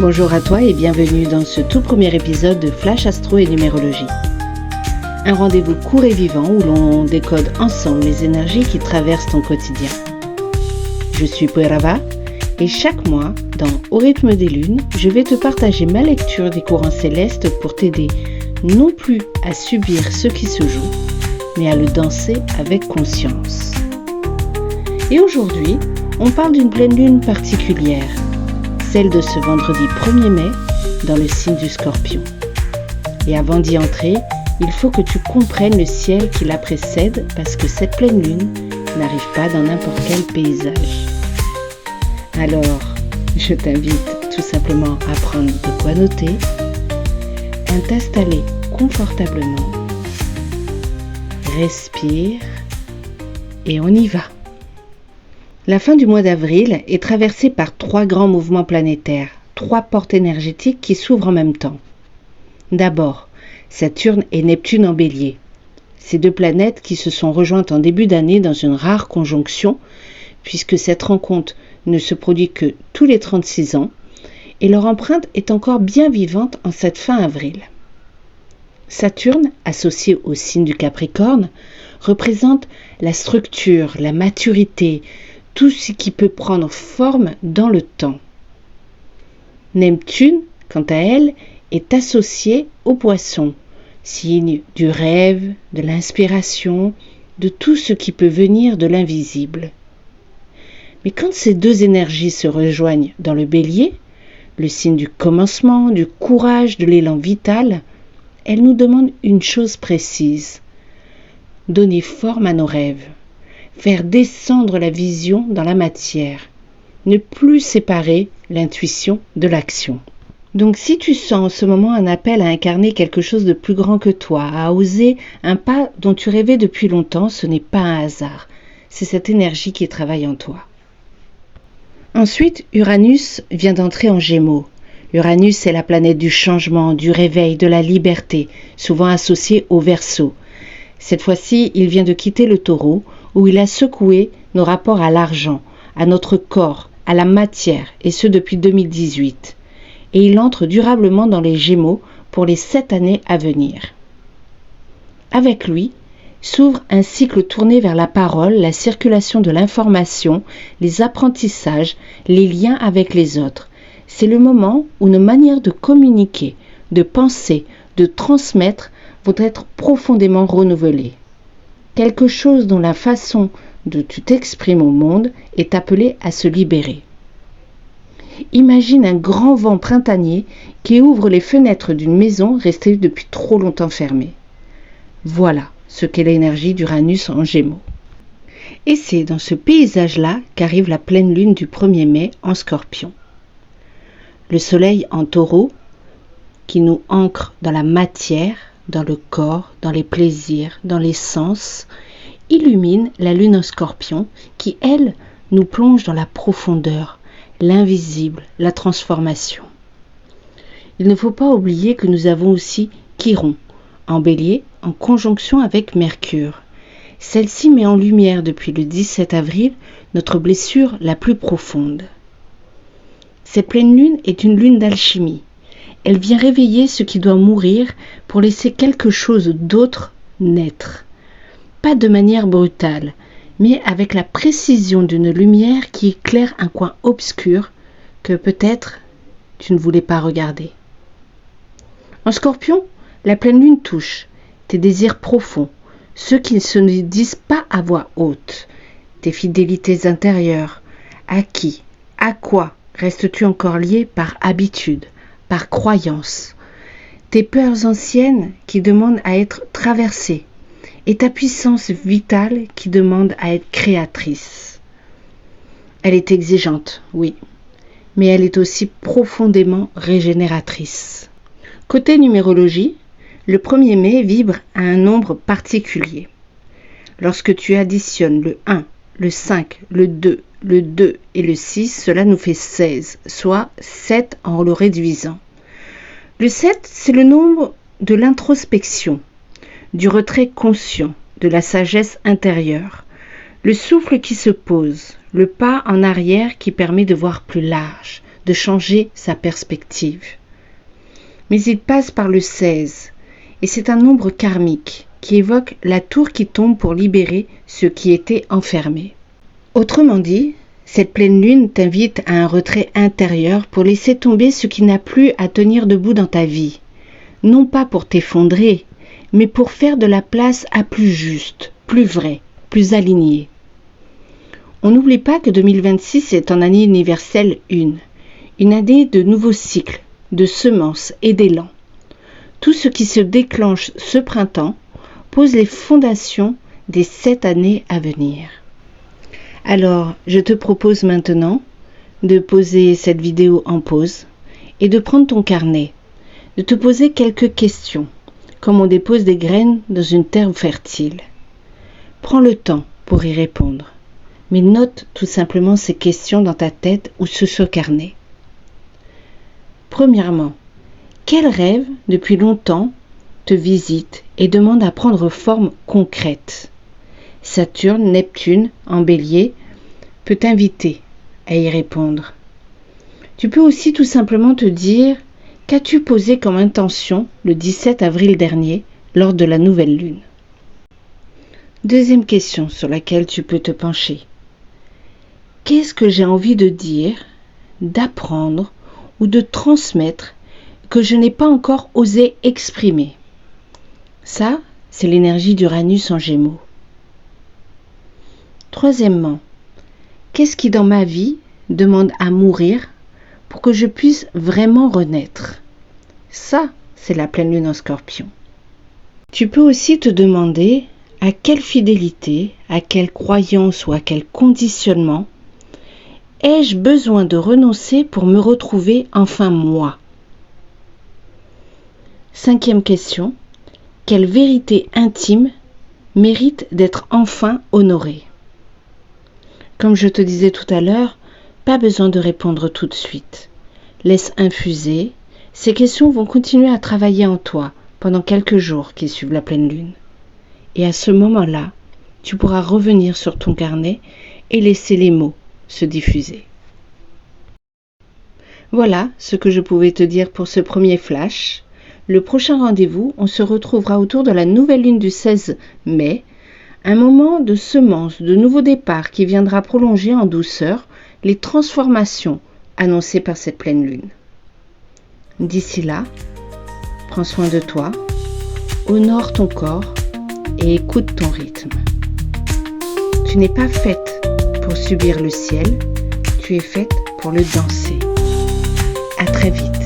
Bonjour à toi et bienvenue dans ce tout premier épisode de Flash Astro et Numérologie. Un rendez-vous court et vivant où l'on décode ensemble les énergies qui traversent ton quotidien. Je suis Puerava et chaque mois, dans Au rythme des lunes, je vais te partager ma lecture des courants célestes pour t'aider non plus à subir ce qui se joue, mais à le danser avec conscience. Et aujourd'hui, on parle d'une pleine lune particulière, celle de ce vendredi 1er mai dans le signe du Scorpion. Et avant d'y entrer, il faut que tu comprennes le ciel qui la précède parce que cette pleine lune n'arrive pas dans n'importe quel paysage. Alors, je t'invite tout simplement à prendre de quoi noter, à t'installer confortablement, respire et on y va. La fin du mois d'avril est traversée par 3 grands mouvements planétaires, 3 portes énergétiques qui s'ouvrent en même temps. D'abord, Saturne et Neptune en Bélier. Ces 2 planètes qui se sont rejointes en début d'année dans une rare conjonction, puisque cette rencontre ne se produit que tous les 36 ans, et leur empreinte est encore bien vivante en cette fin avril. Saturne, associé au signe du Capricorne, représente la structure, la maturité, tout ce qui peut prendre forme dans le temps. Neptune, quant à elle, est associée au Poisson, signe du rêve, de l'inspiration, de tout ce qui peut venir de l'invisible. Mais quand ces 2 énergies se rejoignent dans le Bélier, le signe du commencement, du courage, de l'élan vital, elles nous demandent une chose précise: donner forme à nos rêves, faire descendre la vision dans la matière, ne plus séparer l'intuition de l'action. Donc si tu sens en ce moment un appel à incarner quelque chose de plus grand que toi, à oser un pas dont tu rêvais depuis longtemps, ce n'est pas un hasard, c'est cette énergie qui travaille en toi. Ensuite, Uranus vient d'entrer en Gémeaux. Uranus est la planète du changement, du réveil, de la liberté, souvent associée au Verseau. Cette fois-ci, il vient de quitter le Taureau, où il a secoué nos rapports à l'argent, à notre corps, à la matière, et ce depuis 2018. Et il entre durablement dans les Gémeaux pour les 7 années à venir. Avec lui, s'ouvre un cycle tourné vers la parole, la circulation de l'information, les apprentissages, les liens avec les autres. C'est le moment où nos manières de communiquer, de penser, de transmettre vont être profondément renouvelées. Quelque chose dont la façon dont tu t'exprimes au monde est appelée à se libérer. Imagine un grand vent printanier qui ouvre les fenêtres d'une maison restée depuis trop longtemps fermée. Voilà ce qu'est l'énergie d'Uranus en Gémeaux. Et c'est dans ce paysage-là qu'arrive la pleine lune du 1er mai en Scorpion. Le soleil en Taureau, qui nous ancre dans la matière, dans le corps, dans les plaisirs, dans les sens, illumine la lune en Scorpion qui, elle, nous plonge dans la profondeur, l'invisible, la transformation. Il ne faut pas oublier que nous avons aussi Chiron, en Bélier, en conjonction avec Mercure. Celle-ci met en lumière depuis le 17 avril notre blessure la plus profonde. Cette pleine lune est une lune d'alchimie. Elle vient réveiller ce qui doit mourir pour laisser quelque chose d'autre naître. Pas de manière brutale, mais avec la précision d'une lumière qui éclaire un coin obscur que peut-être tu ne voulais pas regarder. En Scorpion, la pleine lune touche tes désirs profonds, ceux qui ne se disent pas à voix haute, tes fidélités intérieures. À qui, à quoi restes-tu encore lié par habitude, par croyance, tes peurs anciennes qui demandent à être traversées et ta puissance vitale qui demande à être créatrice. Elle est exigeante, oui, mais elle est aussi profondément régénératrice. Côté numérologie, le 1er mai vibre à un nombre particulier. Lorsque tu additionnes le 1, le 5, le 2 et le 6, cela nous fait 16, soit 7 en le réduisant. Le 7, c'est le nombre de l'introspection, du retrait conscient, de la sagesse intérieure, le souffle qui se pose, le pas en arrière qui permet de voir plus large, de changer sa perspective. Mais il passe par le 16, et c'est un nombre karmique qui évoque la tour qui tombe pour libérer ceux qui étaient enfermés. Autrement dit, cette pleine lune t'invite à un retrait intérieur pour laisser tomber ce qui n'a plus à tenir debout dans ta vie. Non pas pour t'effondrer, mais pour faire de la place à plus juste, plus vrai, plus aligné. On n'oublie pas que 2026 est en année universelle 1, une année de nouveaux cycles, de semences et d'élan. Tout ce qui se déclenche ce printemps pose les fondations des 7 années à venir. Alors, je te propose maintenant de poser cette vidéo en pause et de prendre ton carnet, de te poser quelques questions, comme on dépose des graines dans une terre fertile. Prends le temps pour y répondre, mais note tout simplement ces questions dans ta tête ou sur ce carnet. Premièrement, quel rêve, depuis longtemps, te visite et demande à prendre forme concrète? Saturne, Neptune, en Bélier, peut t'inviter à y répondre. Tu peux aussi tout simplement te dire qu'as-tu posé comme intention le 17 avril dernier lors de la nouvelle lune. Deuxième question sur laquelle tu peux te pencher. Qu'est-ce que j'ai envie de dire, d'apprendre ou de transmettre que je n'ai pas encore osé exprimer? Ça, c'est l'énergie d'Uranus en Gémeaux. Troisièmement, qu'est-ce qui dans ma vie demande à mourir pour que je puisse vraiment renaître? Ça, c'est la pleine lune en Scorpion. Tu peux aussi te demander à quelle fidélité, à quelle croyance ou à quel conditionnement ai-je besoin de renoncer pour me retrouver enfin moi? Cinquième question, quelle vérité intime mérite d'être enfin honorée? Comme je te disais tout à l'heure, pas besoin de répondre tout de suite. Laisse infuser. Ces questions vont continuer à travailler en toi pendant quelques jours qui suivent la pleine lune. Et à ce moment-là, tu pourras revenir sur ton carnet et laisser les mots se diffuser. Voilà ce que je pouvais te dire pour ce premier flash. Le prochain rendez-vous, on se retrouvera autour de la nouvelle lune du 16 mai, un moment de semence, de nouveau départ qui viendra prolonger en douceur les transformations annoncées par cette pleine lune. D'ici là, prends soin de toi, honore ton corps et écoute ton rythme. Tu n'es pas faite pour subir le ciel, tu es faite pour le danser. À très vite.